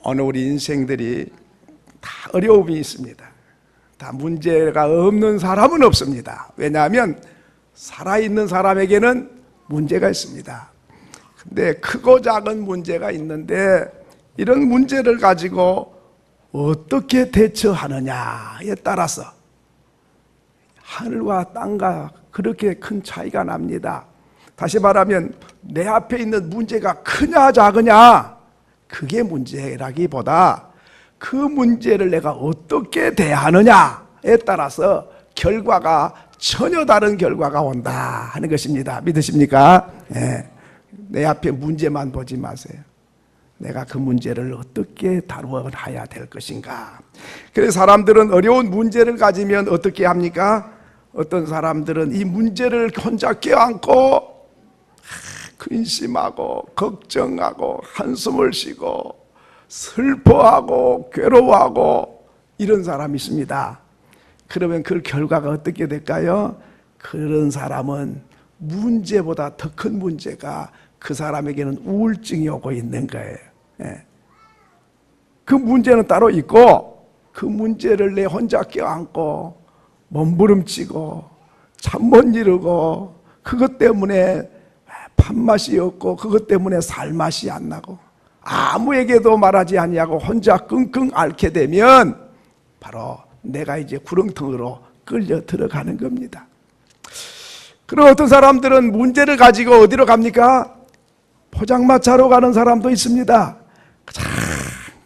오늘 우리 인생들이 다 어려움이 있습니다. 다 문제가 없는 사람은 없습니다. 왜냐하면 살아있는 사람에게는 문제가 있습니다. 근데 크고 작은 문제가 있는데 이런 문제를 가지고 어떻게 대처하느냐에 따라서 하늘과 땅과 그렇게 큰 차이가 납니다. 다시 말하면 내 앞에 있는 문제가 크냐 작으냐 그게 문제라기보다 그 문제를 내가 어떻게 대하느냐에 따라서 결과가 전혀 다른 결과가 온다 하는 것입니다. 믿으십니까? 네. 내 앞에 문제만 보지 마세요. 내가 그 문제를 어떻게 다루어야 될 것인가. 그래서 사람들은 어려운 문제를 가지면 어떻게 합니까? 어떤 사람들은 이 문제를 혼자 껴안고 근심하고 걱정하고 한숨을 쉬고 슬퍼하고 괴로워하고 이런 사람이 있습니다. 그러면 그 결과가 어떻게 될까요? 그런 사람은 문제보다 더 큰 문제가 그 사람에게는 우울증이 오고 있는 거예요. 그 문제는 따로 있고 그 문제를 내 혼자 껴안고 몸부림치고 잠 못 이루고 그것 때문에 밥맛이 없고 그것 때문에 살맛이 안 나고 아무에게도 말하지 아니하고 혼자 끙끙 앓게 되면 바로 내가 이제 구렁텅이로 끌려 들어가는 겁니다. 그리고 어떤 사람들은 문제를 가지고 어디로 갑니까? 포장마차로 가는 사람도 있습니다.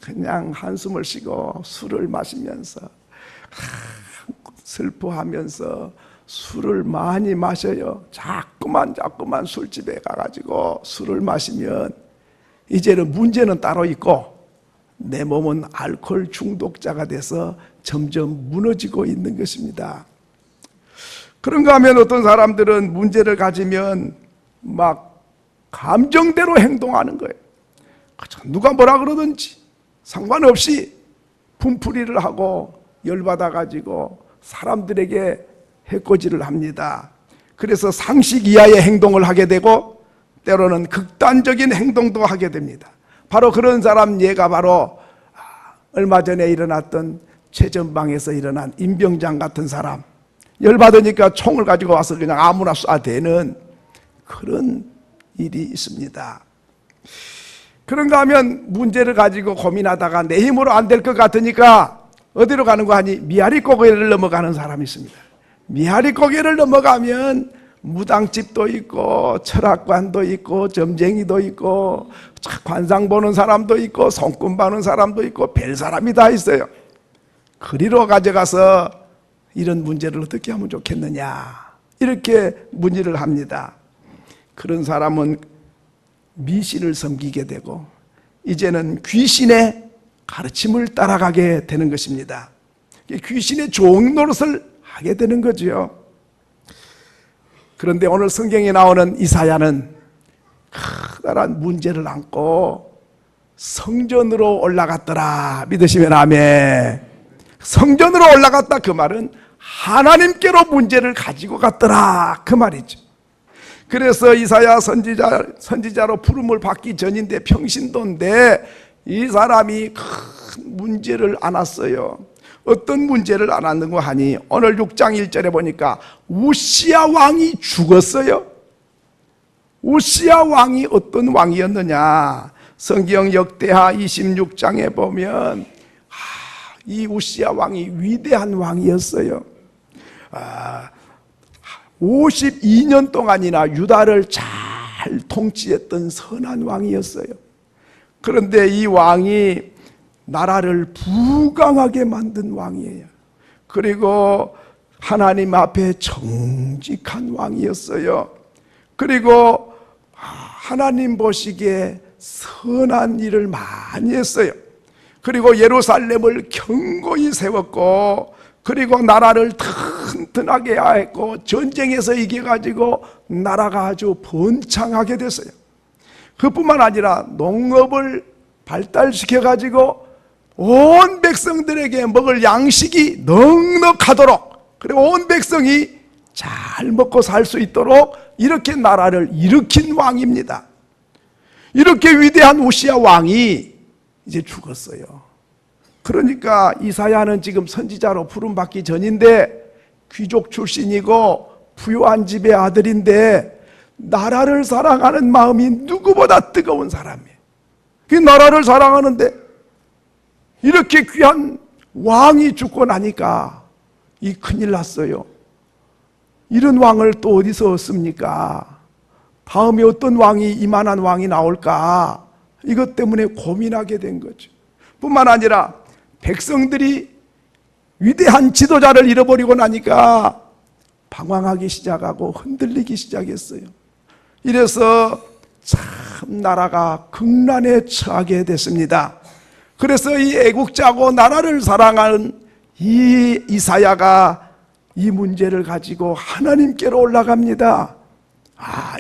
그냥 한숨을 쉬고 술을 마시면서 슬퍼하면서 술을 많이 마셔요. 자꾸만 술집에 가가지고 술을 마시면 이제는 문제는 따로 있고 내 몸은 알코올 중독자가 돼서 점점 무너지고 있는 것입니다. 그런가 하면 어떤 사람들은 문제를 가지면 막 감정대로 행동하는 거예요. 누가 뭐라 그러든지 상관없이 분풀이를 하고 열받아가지고 사람들에게 해코지를 합니다. 그래서 상식 이하의 행동을 하게 되고 때로는 극단적인 행동도 하게 됩니다. 바로 그런 사람 예가 바로 얼마 전에 일어났던 최전방에서 일어난 임병장 같은 사람, 열받으니까 총을 가지고 와서 그냥 아무나 쏴대는 그런 일이 있습니다. 그런가 하면 문제를 가지고 고민하다가 내 힘으로 안 될 것 같으니까 어디로 가는 거 하니 미아리 고개를 넘어가는 사람이 있습니다. 미아리 고개를 넘어가면 무당집도 있고 철학관도 있고 점쟁이도 있고 관상 보는 사람도 있고 손금 봐는 사람도 있고 별 사람이 다 있어요. 그리로 가져가서 이런 문제를 어떻게 하면 좋겠느냐 이렇게 문의를 합니다. 그런 사람은 미신을 섬기게 되고 이제는 귀신의 가르침을 따라가게 되는 것입니다. 귀신의 종 노릇을 하게 되는 거죠. 그런데 오늘 성경에 나오는 이사야는 커다란 문제를 안고 성전으로 올라갔더라. 믿으시면 아멘. 성전으로 올라갔다 그 말은 하나님께로 문제를 가지고 갔더라 그 말이죠. 그래서 이사야 선지자로 부름을 받기 전인데 평신도인데 이 사람이 큰 문제를 안았어요. 어떤 문제를 안았는가 하니 오늘 6장 1절에 보니까 우시야 왕이 죽었어요. 우시야 왕이 어떤 왕이었느냐, 성경 역대하 26장에 보면 이 우시야 왕이 위대한 왕이었어요. 52년 동안이나 유다를 잘 통치했던 선한 왕이었어요. 그런데 이 왕이 나라를 부강하게 만든 왕이에요. 그리고 하나님 앞에 정직한 왕이었어요. 그리고 하나님 보시기에 선한 일을 많이 했어요. 그리고 예루살렘을 견고히 세웠고 그리고 나라를 튼튼하게 했고 전쟁에서 이겨가지고 나라가 아주 번창하게 됐어요. 그뿐만 아니라 농업을 발달시켜가지고 온 백성들에게 먹을 양식이 넉넉하도록 그리고 온 백성이 잘 먹고 살 수 있도록 이렇게 나라를 일으킨 왕입니다. 이렇게 위대한 우시야 왕이 이제 죽었어요. 그러니까 이사야는 지금 선지자로 부름받기 전인데 귀족 출신이고 부유한 집의 아들인데 나라를 사랑하는 마음이 누구보다 뜨거운 사람이에요. 그 나라를 사랑하는데 이렇게 귀한 왕이 죽고 나니까 이 큰일 났어요. 이런 왕을 또 어디서 얻습니까? 다음에 어떤 왕이 이만한 왕이 나올까? 이것 때문에 고민하게 된 거죠. 뿐만 아니라 백성들이 위대한 지도자를 잃어버리고 나니까 방황하기 시작하고 흔들리기 시작했어요. 이래서 참 나라가 극난에 처하게 됐습니다. 그래서 이 애국자고 나라를 사랑하는 이 이사야가 이 문제를 가지고 하나님께로 올라갑니다.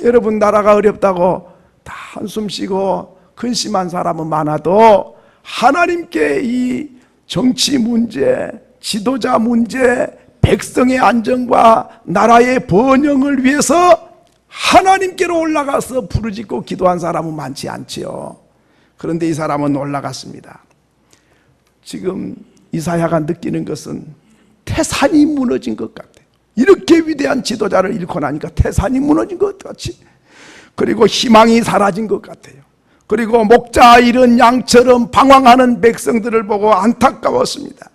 여러분, 나라가 어렵다고 다 한숨 쉬고 근심한 사람은 많아도 하나님께 이 정치 문제, 지도자 문제, 백성의 안정과 나라의 번영을 위해서 하나님께로 올라가서 부르짖고 기도한 사람은 많지 않지요. 그런데 이 사람은 올라갔습니다. 지금 이사야가 느끼는 것은 태산이 무너진 것 같아요. 이렇게 위대한 지도자를 잃고 나니까 태산이 무너진 것 같이, 그리고 희망이 사라진 것 같아요. 그리고 목자 잃은 양처럼 방황하는 백성들을 보고 안타까웠습니다.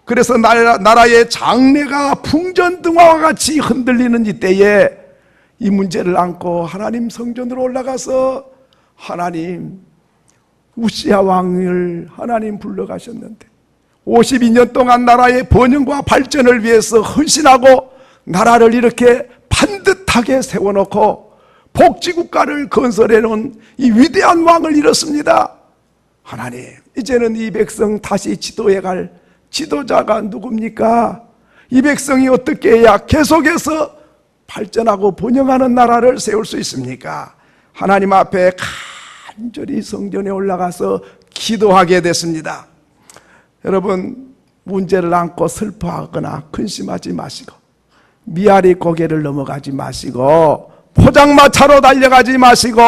그래서 나라의 장래가 풍전등화와 같이 흔들리는 이때에 이 문제를 안고 하나님 성전으로 올라가서 하나님, 우시야 왕을 하나님 불러가셨는데 52년 동안 나라의 번영과 발전을 위해서 헌신하고 나라를 이렇게 반듯하게 세워놓고 복지국가를 건설해 놓은 이 위대한 왕을 잃었습니다. 하나님, 이제는 이 백성 다시 지도해 갈 지도자가 누굽니까? 이 백성이 어떻게 해야 계속해서 발전하고 번영하는 나라를 세울 수 있습니까? 하나님 앞에 간절히 성전에 올라가서 기도하게 됐습니다. 여러분, 문제를 안고 슬퍼하거나 근심하지 마시고 미아리 고개를 넘어가지 마시고 포장마차로 달려가지 마시고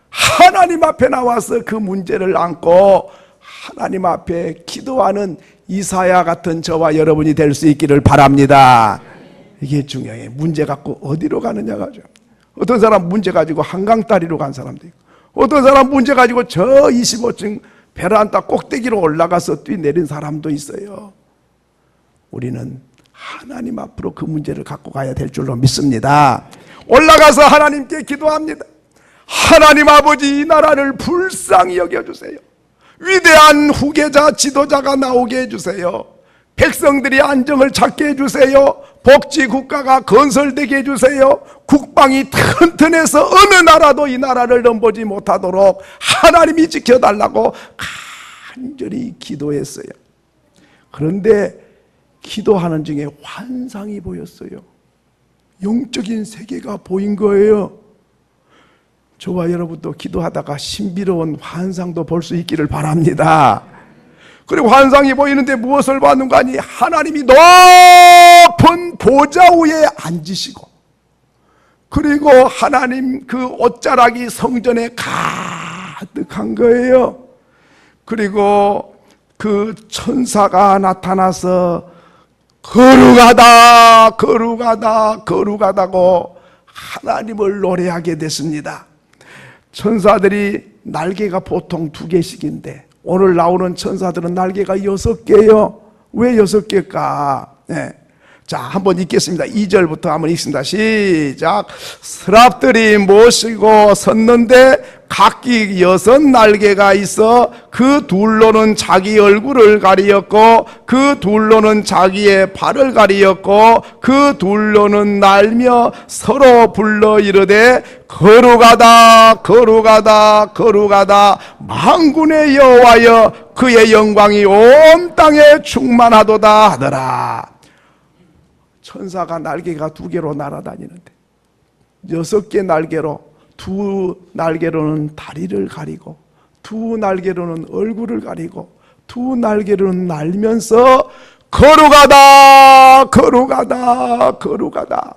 하나님 앞에 나와서 그 문제를 안고 하나님 앞에 기도하는 이사야 같은 저와 여러분이 될 수 있기를 바랍니다. 이게 중요해요. 문제 갖고 어디로 가느냐가 중요해요. 어떤 사람 문제 가지고 한강다리로 간 사람도 있고, 어떤 사람 문제 가지고 저 25층 베란다 꼭대기로 올라가서 뛰내린 사람도 있어요. 우리는 하나님 앞으로 그 문제를 갖고 가야 될 줄로 믿습니다. 올라가서 하나님께 기도합니다. 하나님 아버지, 이 나라를 불쌍히 여겨주세요. 위대한 후계자, 지도자가 나오게 해주세요. 백성들이 안정을 찾게 해주세요. 복지국가가 건설되게 해주세요. 국방이 튼튼해서 어느 나라도 이 나라를 넘보지 못하도록 하나님이 지켜달라고 간절히 기도했어요. 그런데 기도하는 중에 환상이 보였어요. 영적인 세계가 보인 거예요. 저와 여러분도 기도하다가 신비로운 환상도 볼 수 있기를 바랍니다. 그리고 환상이 보이는데 무엇을 봤는가 하니 하나님이 높은 보좌 위에 앉으시고, 그리고 하나님 그 옷자락이 성전에 가득한 거예요. 그리고 그 천사가 나타나서 거룩하다, 거룩하다, 거룩하다고 하나님을 노래하게 됐습니다. 천사들이 날개가 보통 2개씩인데 오늘 나오는 천사들은 날개가 6개예요. 왜 6개일까? 네. 자, 한번 읽겠습니다. 2절부터 한번 읽습니다. 시작. 스랍들이 모시고 섰는데 각기 6날개가 있어 그 둘로는 자기 얼굴을 가리었고 그 둘로는 자기의 발을 가리었고 그 둘로는 날며 서로 불러 이르되 거룩하다, 거룩하다, 거룩하다, 만군의 여호와여, 그의 영광이 온 땅에 충만하도다 하더라. 천사가 날개가 2개로 날아다니는데 6개 날개로, 2날개로는 다리를 가리고 2날개로는 얼굴을 가리고 2날개로는 날면서 거룩하다, 거룩하다, 거룩하다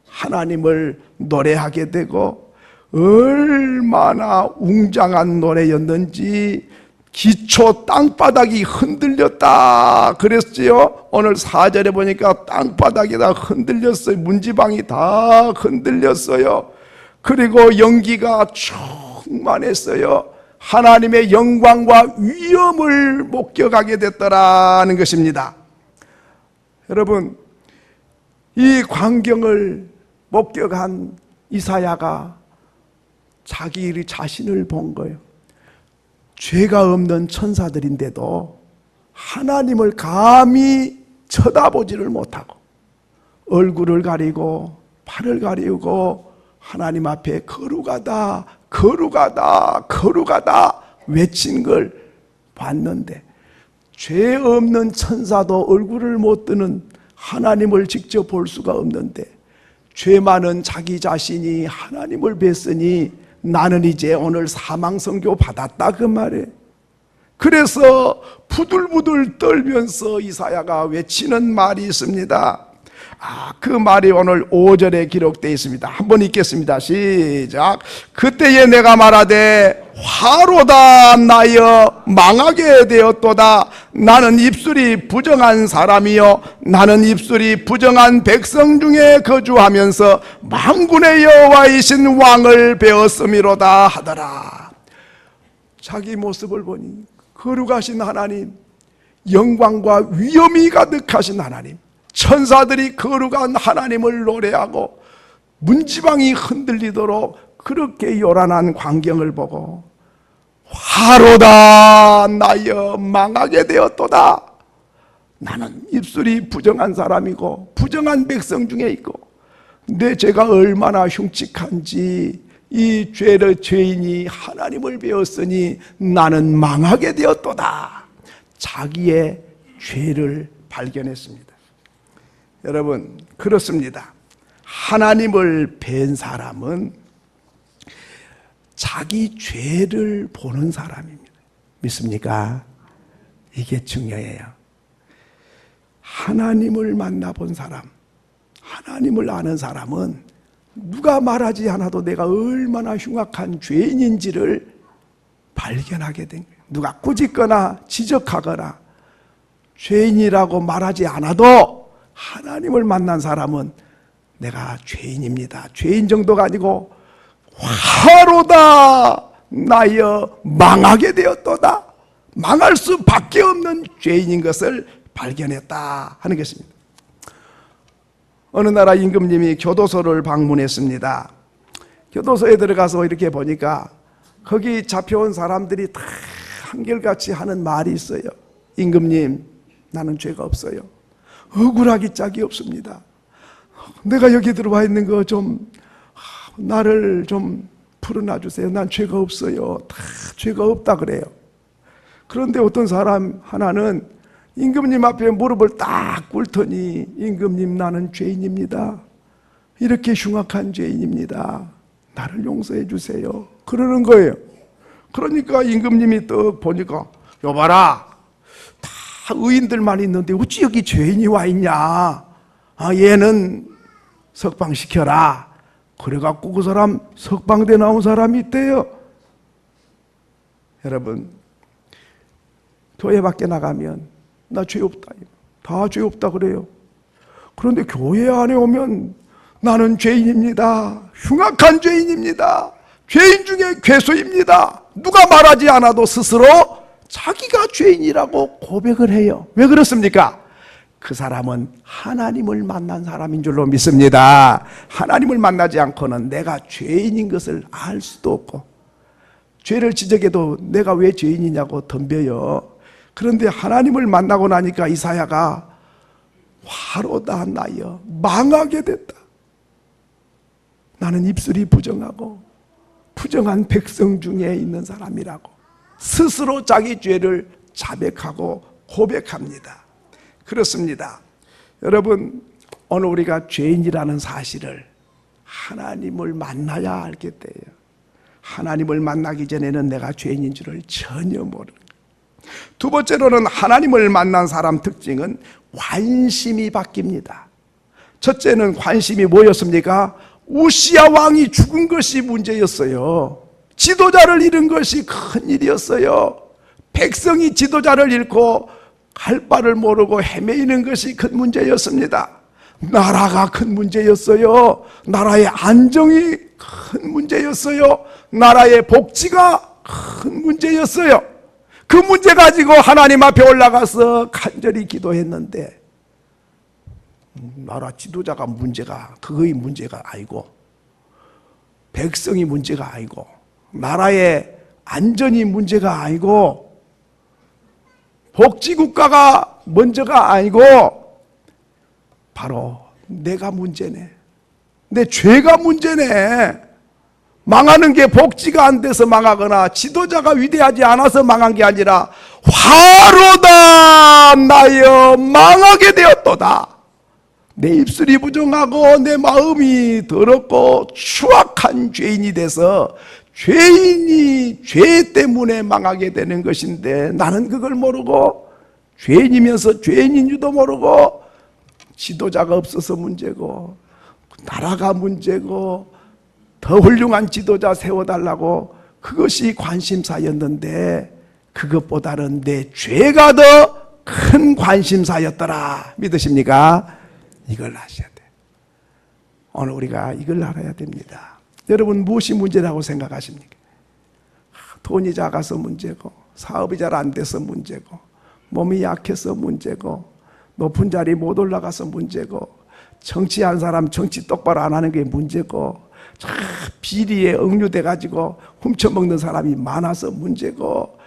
하나님을 노래하게 되고, 얼마나 웅장한 노래였는지 기초 땅바닥이 흔들렸다 그랬지요. 오늘 4절에 보니까 땅바닥이 다 흔들렸어요. 문지방이 다 흔들렸어요. 그리고 연기가 충만했어요. 하나님의 영광과 위엄을 목격하게 됐더라는 것입니다. 여러분, 이 광경을 목격한 이사야가 자기 자신을 본 거예요. 죄가 없는 천사들인데도 하나님을 감히 쳐다보지를 못하고 얼굴을 가리고 팔을 가리우고 하나님 앞에 거룩하다 거룩하다 거룩하다 외친 걸 봤는데, 죄 없는 천사도 얼굴을 못 드는 하나님을 직접 볼 수가 없는데 죄 많은 자기 자신이 하나님을 뵀으니 나는 이제 오늘 사망선고 받았다 그 말이에요. 그래서 부들부들 떨면서 이사야가 외치는 말이 있습니다. 그 말이 오늘 5절에 기록되어 있습니다. 한번 읽겠습니다. 시작. 그때에 내가 말하되 화로다 나여 망하게 되었도다. 나는 입술이 부정한 사람이요 나는 입술이 부정한 백성 중에 거주하면서 만군의 여호와이신 왕을 배웠음이로다 하더라. 자기 모습을 보니 거룩하신 하나님, 영광과 위엄이 가득하신 하나님, 천사들이 거룩한 하나님을 노래하고 문지방이 흔들리도록 그렇게 요란한 광경을 보고 화로다 나여 망하게 되었도다. 나는 입술이 부정한 사람이고 부정한 백성 중에 있고 내 죄가 얼마나 흉측한지 이 죄인이 하나님을 배웠으니 나는 망하게 되었도다. 자기의 죄를 발견했습니다. 여러분, 그렇습니다. 하나님을 뵌 사람은 자기 죄를 보는 사람입니다. 믿습니까? 이게 중요해요. 하나님을 만나본 사람, 하나님을 아는 사람은 누가 말하지 않아도 내가 얼마나 흉악한 죄인인지를 발견하게 된 거예요. 누가 꾸짖거나 지적하거나 죄인이라고 말하지 않아도 하나님을 만난 사람은 내가 죄인입니다. 죄인 정도가 아니고 화로다 나여 망하게 되었도다. 망할 수밖에 없는 죄인인 것을 발견했다 하는 것입니다. 어느 나라 임금님이 교도소를 방문했습니다. 교도소에 들어가서 이렇게 보니까 거기 잡혀온 사람들이 다 한결같이 하는 말이 있어요. 임금님, 나는 죄가 없어요. 억울하기 짝이 없습니다. 내가 여기 들어와 있는 거 좀 나를 좀 풀어놔 주세요. 난 죄가 없어요. 다 죄가 없다 그래요. 그런데 어떤 사람 하나는 임금님 앞에 무릎을 딱 꿇더니 임금님, 나는 죄인입니다. 이렇게 흉악한 죄인입니다. 나를 용서해 주세요. 그러는 거예요. 그러니까 임금님이 떡 보니까 여봐라, 다 의인들만 있는데 어찌 여기 죄인이 와 있냐. 얘는 석방시켜라. 그래갖고 그 사람 석방돼 나온 사람이 있대요. 여러분, 교회 밖에 나가면 나 죄 없다, 다 죄 없다 그래요. 그런데 교회 안에 오면 나는 죄인입니다. 흉악한 죄인입니다. 죄인 중에 괴수입니다. 누가 말하지 않아도 스스로 자기가 죄인이라고 고백을 해요. 왜 그렇습니까? 그 사람은 하나님을 만난 사람인 줄로 믿습니다. 하나님을 만나지 않고는 내가 죄인인 것을 알 수도 없고, 죄를 지적해도 내가 왜 죄인이냐고 덤벼요. 그런데 하나님을 만나고 나니까 이사야가 화로다 나여 망하게 됐다. 나는 입술이 부정하고 부정한 백성 중에 있는 사람이라고 스스로 자기 죄를 자백하고 고백합니다. 그렇습니다. 여러분, 오늘 우리가 죄인이라는 사실을 하나님을 만나야 알게 돼요. 하나님을 만나기 전에는 내가 죄인인 줄을 전혀 모르는 거예요. 두 번째로는 하나님을 만난 사람 특징은 관심이 바뀝니다. 첫째는 관심이 뭐였습니까? 우시야 왕이 죽은 것이 문제였어요. 지도자를 잃은 것이 큰 일이었어요. 백성이 지도자를 잃고 갈 바를 모르고 헤매이는 것이 큰 문제였습니다. 나라가 큰 문제였어요. 나라의 안정이 큰 문제였어요. 나라의 복지가 큰 문제였어요. 그 문제 가지고 하나님 앞에 올라가서 간절히 기도했는데, 나라 지도자가 문제가, 그거의 문제가 아니고, 백성이 문제가 아니고, 나라의 안전이 문제가 아니고, 복지국가가 먼저가 아니고, 바로 내가 문제네. 내 죄가 문제네. 망하는 게 복지가 안 돼서 망하거나 지도자가 위대하지 않아서 망한 게 아니라 화로다 나여 망하게 되었도다. 내 입술이 부정하고 내 마음이 더럽고 추악한 죄인이 돼서 죄인이 죄 때문에 망하게 되는 것인데, 나는 그걸 모르고 죄인이면서 죄인인 줄도 모르고 지도자가 없어서 문제고 나라가 문제고 더 훌륭한 지도자 세워달라고 그것이 관심사였는데, 그것보다는 내 죄가 더 큰 관심사였더라. 믿으십니까? 이걸 아셔야 돼. 오늘 우리가 이걸 알아야 됩니다. 여러분, 무엇이 문제라고 생각하십니까? 돈이 작아서 문제고, 사업이 잘 안 돼서 문제고, 몸이 약해서 문제고, 높은 자리 못 올라가서 문제고, 정치한 사람 정치 똑바로 안 하는 게 문제고, 비리에 억류돼 가지고 훔쳐먹는 사람이 많아서 문제고,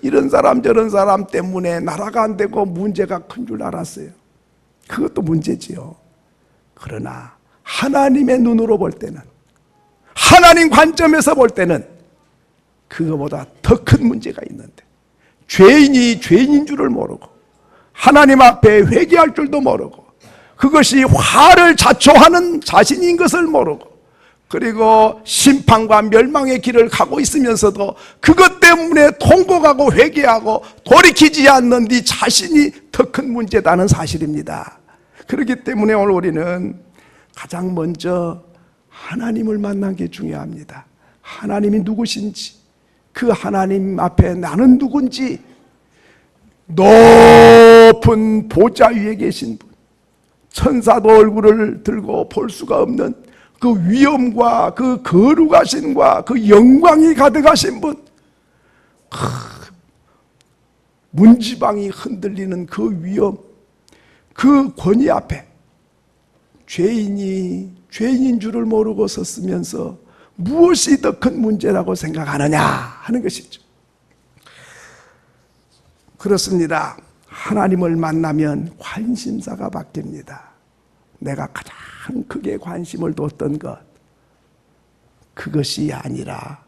이런 사람 저런 사람 때문에 나라가 안 되고 문제가 큰 줄 알았어요. 그것도 문제지요. 그러나 하나님의 눈으로 볼 때는, 하나님 관점에서 볼 때는 그거보다 더 큰 문제가 있는데, 죄인이 죄인인 줄을 모르고 하나님 앞에 회개할 줄도 모르고, 그것이 화를 자초하는 자신인 것을 모르고, 그리고 심판과 멸망의 길을 가고 있으면서도 그것 때문에 통곡하고 회개하고 돌이키지 않는 네 자신이 더 큰 문제다는 사실입니다. 그렇기 때문에 오늘 우리는 가장 먼저 하나님을 만난 게 중요합니다. 하나님이 누구신지, 그 하나님 앞에 나는 누군지, 높은 보좌 위에 계신 분, 천사도 얼굴을 들고 볼 수가 없는 그 위엄과 그 거룩하심과 그 영광이 가득하신 분, 문지방이 흔들리는 그 위엄, 그 권위 앞에 죄인이 죄인인 줄을 모르고 섰으면서 무엇이 더 큰 문제라고 생각하느냐 하는 것이죠. 그렇습니다. 하나님을 만나면 관심사가 바뀝니다. 내가 가장 크게 관심을 뒀던 것, 그것이 아니라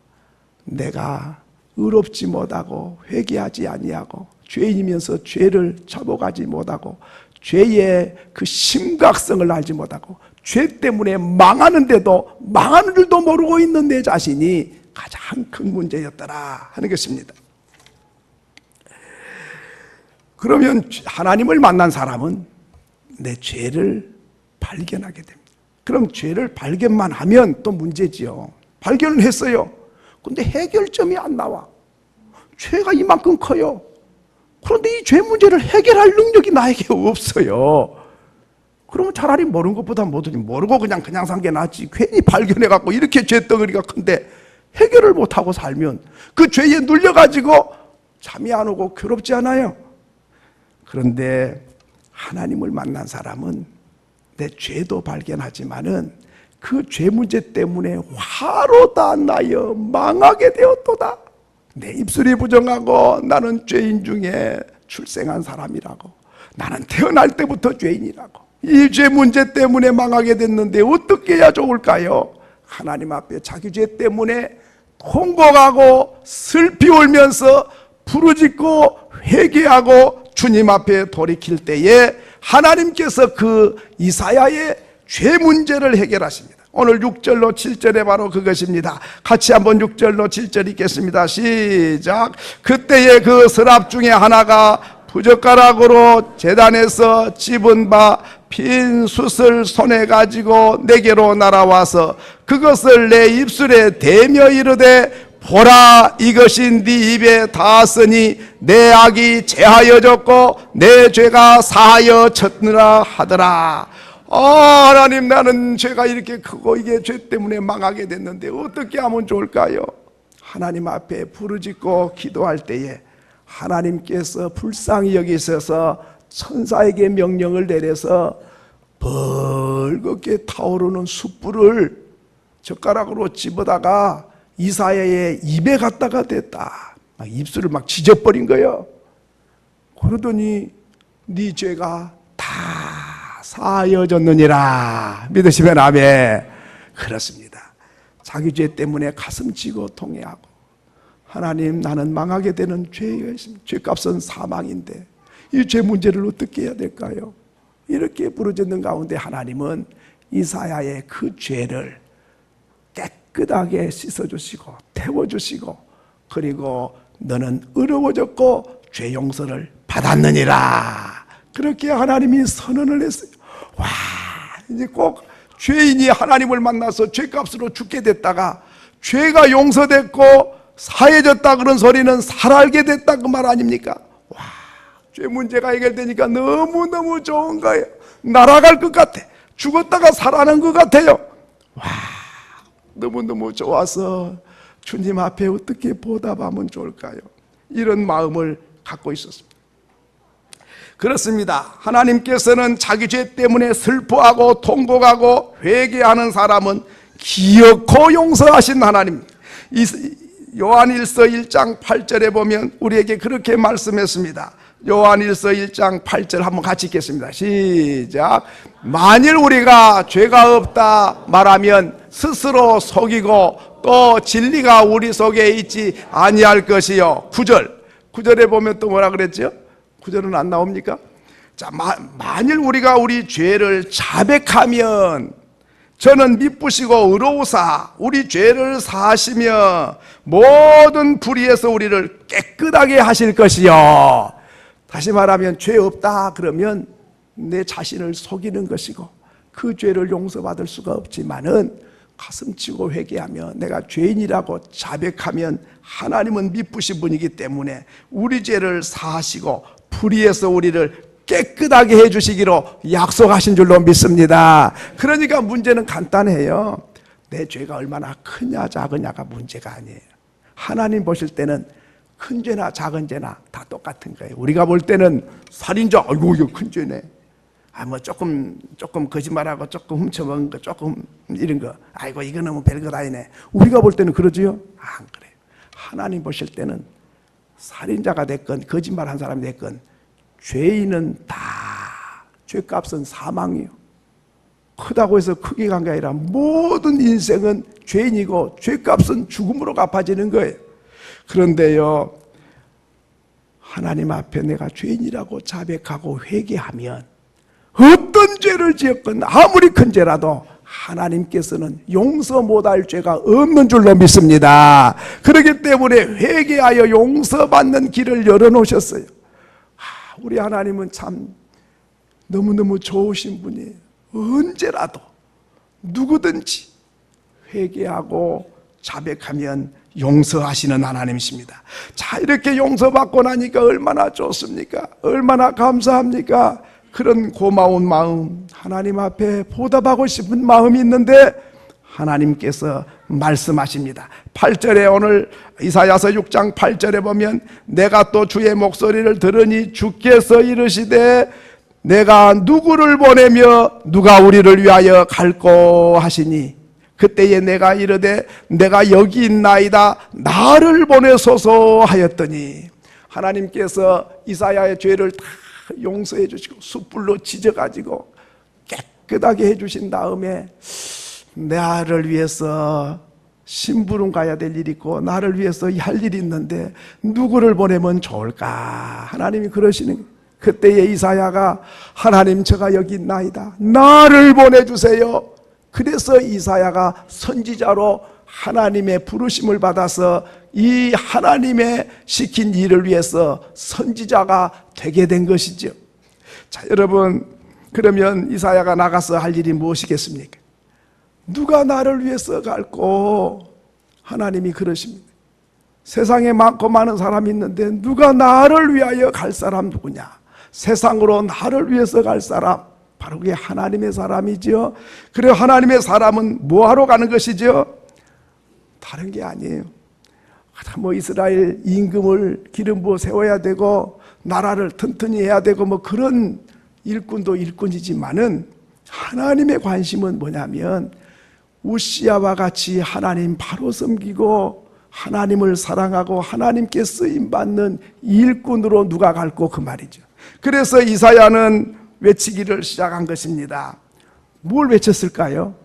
내가 의롭지 못하고 회개하지 아니하고 죄인이면서 죄를 접어가지 못하고 죄의 그 심각성을 알지 못하고 죄 때문에 망하는데도 망하는 줄도 모르고 있는 내 자신이 가장 큰 문제였더라 하는 것입니다. 그러면 하나님을 만난 사람은 내 죄를 발견하게 됩니다. 그럼 죄를 발견만 하면 또 문제지요. 발견을 했어요. 근데 해결점이 안 나와. 죄가 이만큼 커요. 그런데 이 죄 문제를 해결할 능력이 나에게 없어요. 그러면 차라리 모르는 것보다 뭐든지 모르고 그냥 산 게 낫지. 괜히 발견해갖고 이렇게 죄덩어리가 큰데 해결을 못하고 살면 그 죄에 눌려가지고 잠이 안 오고 괴롭지 않아요? 그런데 하나님을 만난 사람은 내 죄도 발견하지만은 그 죄 문제 때문에 화로다 나여 망하게 되었도다. 내 입술이 부정하고 나는 죄인 중에 출생한 사람이라고, 나는 태어날 때부터 죄인이라고, 이 죄 문제 때문에 망하게 됐는데 어떻게 해야 좋을까요? 하나님 앞에 자기 죄 때문에 통곡하고 슬피 울면서 부르짖고 회개하고 주님 앞에 돌이킬 때에 하나님께서 그 이사야의 죄 문제를 해결하십니다. 오늘 6절로 7절에 바로 그것입니다. 같이 한번 6절로 7절 읽겠습니다. 시작. 그때에 그 서랍 중에 하나가 부젓가락으로 제단에서 집은 바 핀 숯을 손에 가지고 내게로 날아와서 그것을 내 입술에 대며 이르되 보라, 이것이 네 입에 닿았으니 내 악이 제하여졌고 내 죄가 사하여졌느라 하더라. 하나님, 나는 죄가 이렇게 크고 이게 죄 때문에 망하게 됐는데 어떻게 하면 좋을까요? 하나님 앞에 부르짖고 기도할 때에 하나님께서 불쌍히 여기셔서 천사에게 명령을 내려서 벌겋게 타오르는 숯불을 젓가락으로 집어다가 이사야의 입에 갖다가 댔다. 입술을 막 지져버린 거예요. 그러더니 네 죄가 다 사하여졌느니라. 믿으시면 아멘. 그렇습니다. 자기 죄 때문에 가슴 치고 통회하고, 하나님, 나는 망하게 되는 죄가 있습니다. 죄값은 사망인데 이 죄 문제를 어떻게 해야 될까요? 이렇게 부르짖는 가운데 하나님은 이사야의 그 죄를 깨끗하게 씻어주시고 태워주시고, 그리고 너는 의로워졌고 죄 용서를 받았느니라. 그렇게 하나님이 선언을 했어요. 와, 이제 꼭 죄인이 하나님을 만나서 죄값으로 죽게 됐다가 죄가 용서됐고 사해졌다 그런 소리는 살아알게 됐다 그 말 아닙니까? 와, 죄 문제가 해결되니까 너무너무 좋은 거예요. 날아갈 것 같아. 죽었다가 살아난 것 같아요. 와, 너무너무 좋아서 주님 앞에 어떻게 보답하면 좋을까요? 이런 마음을 갖고 있었습니다. 그렇습니다. 하나님께서는 자기 죄 때문에 슬퍼하고 통곡하고 회개하는 사람은 기어코 용서하신 하나님. 요한일서 1장 8절에 보면 우리에게 그렇게 말씀했습니다. 요한일서 1장 8절 한번 같이 읽겠습니다. 시작. 만일 우리가 죄가 없다 말하면 스스로 속이고 또 진리가 우리 속에 있지 아니할 것이요. 9절에 보면 또 뭐라 그랬죠? 9절은 안 나옵니까? 자, 만일 우리가 우리 죄를 자백하면 저는 미쁘시고 의로우사 우리 죄를 사하시며 모든 불의에서 우리를 깨끗하게 하실 것이요. 다시 말하면 죄 없다 그러면 내 자신을 속이는 것이고 그 죄를 용서받을 수가 없지만은 가슴치고 회개하며 내가 죄인이라고 자백하면 하나님은 미쁘신 분이기 때문에 우리 죄를 사하시고 불의에서 우리를 깨끗하게 해주시기로 약속하신 줄로 믿습니다. 그러니까 문제는 간단해요. 내 죄가 얼마나 크냐 작으냐가 문제가 아니에요. 하나님 보실 때는 큰 죄나 작은 죄나 다 똑같은 거예요. 우리가 볼 때는 살인자, 아이고 이거 큰 죄네. 뭐 조금 거짓말하고 조금 훔쳐먹은 거, 조금 이런 거, 아이고 이거는 뭐 별것 아니네. 우리가 볼 때는 그러지요? 안 그래요. 하나님 보실 때는 살인자가 됐건 거짓말한 사람이 됐건 죄인은 다 죄값은 사망이요. 크다고 해서 크게 간 게 아니라 모든 인생은 죄인이고 죄값은 죽음으로 갚아지는 거예요. 그런데요, 하나님 앞에 내가 죄인이라고 자백하고 회개하면 어떤 죄를 지었건 아무리 큰 죄라도 하나님께서는 용서 못할 죄가 없는 줄로 믿습니다. 그렇기 때문에 회개하여 용서받는 길을 열어놓으셨어요. 우리 하나님은 참 너무너무 좋으신 분이에요. 언제라도 누구든지 회개하고 자백하면 용서하시는 하나님이십니다. 자, 이렇게 용서받고 나니까 얼마나 좋습니까? 얼마나 감사합니까? 그런 고마운 마음, 하나님 앞에 보답하고 싶은 마음이 있는데 하나님께서 말씀하십니다. 8절에 오늘 이사야서 6장 8절에 보면 내가 또 주의 목소리를 들으니 주께서 이르시되 내가 누구를 보내며 누가 우리를 위하여 갈꼬 하시니 그때에 내가 이르되 내가 여기 있나이다 나를 보내소서 하였더니 하나님께서 이사야의 죄를 다 용서해 주시고 숯불로 지져가지고 깨끗하게 해주신 다음에 나를 위해서 심부름 가야 될 일이 있고 나를 위해서 할 일이 있는데 누구를 보내면 좋을까? 하나님이 그러시는 거예요. 그때에 이사야가 하나님 제가 여기 있나이다 나를 보내주세요. 그래서 이사야가 선지자로 하나님의 부르심을 받아서 이 하나님의 시킨 일을 위해서 선지자가 되게 된 것이죠. 자, 여러분, 그러면 이사야가 나가서 할 일이 무엇이겠습니까? 누가 나를 위해서 갈고? 하나님이 그러십니다. 세상에 많고 많은 사람이 있는데 누가 나를 위하여 갈 사람 누구냐? 세상으로 나를 위해서 갈 사람, 바로 그게 하나님의 사람이죠. 그래 하나님의 사람은 뭐하러 가는 것이죠? 다른 게 아니에요. 뭐 이스라엘 임금을 기름 부어 세워야 되고 나라를 튼튼히 해야 되고 뭐 그런 일꾼도 일꾼이지만은 하나님의 관심은 뭐냐면 우시야와 같이 하나님 바로 섬기고 하나님을 사랑하고 하나님께 쓰임받는 일꾼으로 누가 갈고 그 말이죠. 그래서 이사야는 외치기를 시작한 것입니다. 뭘 외쳤을까요?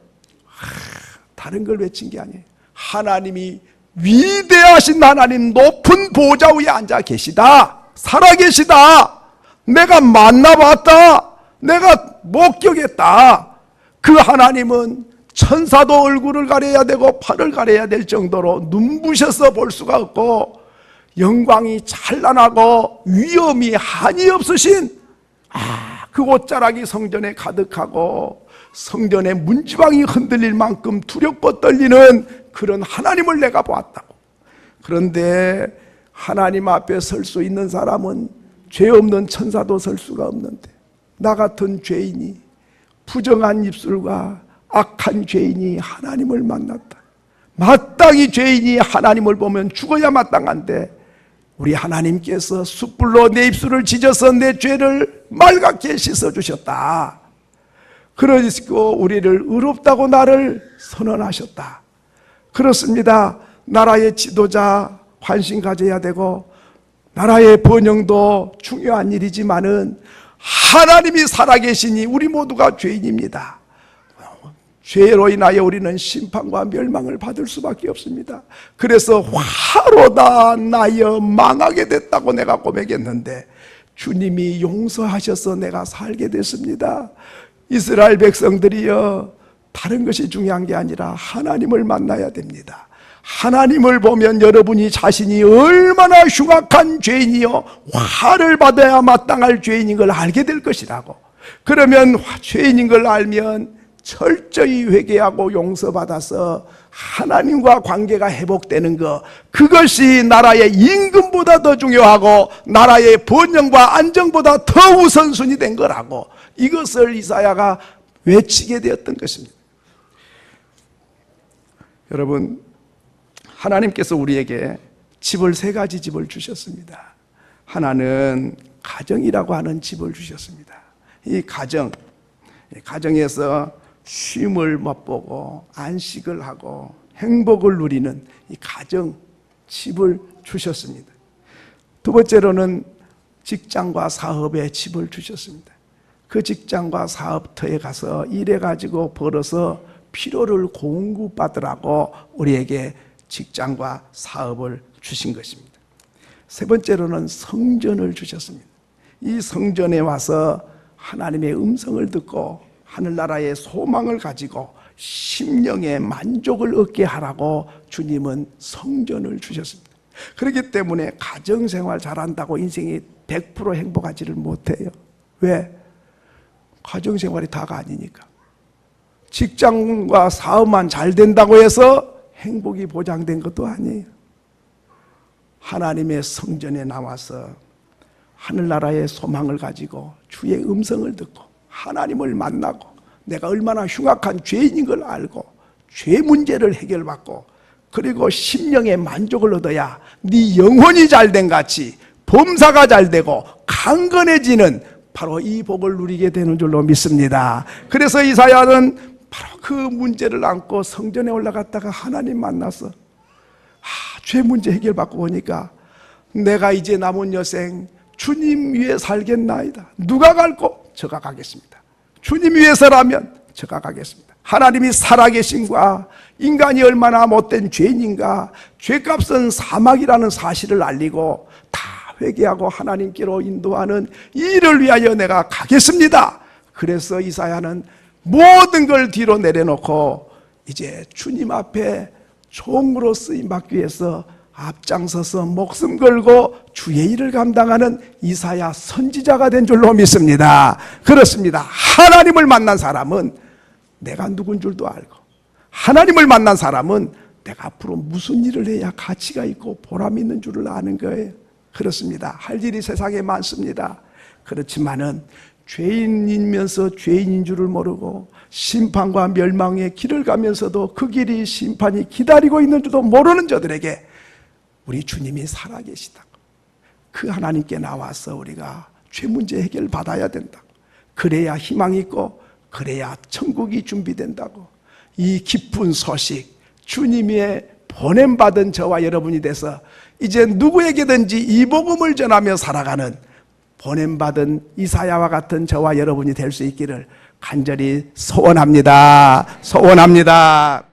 다른 걸 외친 게 아니에요. 하나님이 위대하신 하나님 높은 보좌 위에 앉아 계시다. 살아계시다. 내가 만나봤다. 내가 목격했다. 그 하나님은 천사도 얼굴을 가려야 되고 팔을 가려야 될 정도로 눈부셔서 볼 수가 없고 영광이 찬란하고 위엄이 한이 없으신 그 옷자락이 성전에 가득하고 성전의 문지방이 흔들릴 만큼 두렵고 떨리는 그런 하나님을 내가 보았다고. 그런데 하나님 앞에 설 수 있는 사람은 죄 없는 천사도 설 수가 없는데 나 같은 죄인이 부정한 입술과 악한 죄인이 하나님을 만났다. 마땅히 죄인이 하나님을 보면 죽어야 마땅한데 우리 하나님께서 숯불로 내 입술을 지져서 내 죄를 맑게 씻어주셨다. 그러시고 우리를 의롭다고 나를 선언하셨다. 그렇습니다. 나라의 지도자 관심 가져야 되고 나라의 번영도 중요한 일이지만은 하나님이 살아계시니 우리 모두가 죄인입니다. 죄로 인하여 우리는 심판과 멸망을 받을 수밖에 없습니다. 그래서 화로 나여 망하게 됐다고 내가 고백했는데 주님이 용서하셔서 내가 살게 됐습니다. 이스라엘 백성들이여 다른 것이 중요한 게 아니라 하나님을 만나야 됩니다. 하나님을 보면 여러분이 자신이 얼마나 흉악한 죄인이요 화를 받아야 마땅할 죄인인 걸 알게 될 것이라고. 그러면 죄인인 걸 알면 철저히 회개하고 용서받아서 하나님과 관계가 회복되는 것, 그것이 나라의 임금보다 더 중요하고 나라의 번영과 안정보다 더 우선순위 된 거라고. 이것을 이사야가 외치게 되었던 것입니다. 여러분, 하나님께서 우리에게 집을 세 가지 집을 주셨습니다. 하나는 가정이라고 하는 집을 주셨습니다. 이 가정에서 쉼을 맛보고 안식을 하고 행복을 누리는 이 가정, 집을 주셨습니다. 두 번째로는 직장과 사업에 집을 주셨습니다. 그 직장과 사업터에 가서 일해가지고 벌어서 필요를 공급받으라고 우리에게 직장과 사업을 주신 것입니다. 세 번째로는 성전을 주셨습니다. 이 성전에 와서 하나님의 음성을 듣고 하늘나라의 소망을 가지고 심령의 만족을 얻게 하라고 주님은 성전을 주셨습니다. 그렇기 때문에 가정생활 잘한다고 인생이 100% 행복하지를 못해요. 왜? 가정생활이 다가 아니니까. 직장과 사업만 잘 된다고 해서 행복이 보장된 것도 아니에요. 하나님의 성전에 나와서 하늘나라의 소망을 가지고 주의 음성을 듣고 하나님을 만나고 내가 얼마나 흉악한 죄인인 걸 알고 죄 문제를 해결받고 그리고 심령의 만족을 얻어야 네 영혼이 잘된 같이 범사가 잘되고 강건해지는 바로 이 복을 누리게 되는 줄로 믿습니다. 그래서 이사야는 바로 그 문제를 안고 성전에 올라갔다가 하나님 만나서 죄 문제 해결받고 보니까 내가 이제 남은 여생 주님 위에 살겠나이다. 누가 갈고? 저가 가겠습니다. 주님 위해서라면 저가 가겠습니다. 하나님이 살아계신과 인간이 얼마나 못된 죄인인가, 죄값은 사막이라는 사실을 알리고 다 회개하고 하나님께로 인도하는 이 일을 위하여 내가 가겠습니다. 그래서 이사야는 모든 걸 뒤로 내려놓고 이제 주님 앞에 종으로 쓰임받기 위해서 앞장서서 목숨 걸고 주의 일을 감당하는 이사야 선지자가 된 줄로 믿습니다. 그렇습니다. 하나님을 만난 사람은 내가 누군 줄도 알고, 하나님을 만난 사람은 내가 앞으로 무슨 일을 해야 가치가 있고 보람 있는 줄을 아는 거예요. 그렇습니다. 할 일이 세상에 많습니다. 그렇지만은 죄인이면서 죄인인 줄을 모르고 심판과 멸망의 길을 가면서도 그 길이 심판이 기다리고 있는 줄도 모르는 저들에게 우리 주님이 살아계시다고, 그 하나님께 나와서 우리가 죄 문제 해결 받아야 된다고, 그래야 희망이 있고 그래야 천국이 준비된다고, 이 기쁜 소식, 주님의 보냄받은 저와 여러분이 돼서 이제 누구에게든지 이 복음을 전하며 살아가는 보냄받은 이사야와 같은 저와 여러분이 될 수 있기를 간절히 소원합니다. 소원합니다.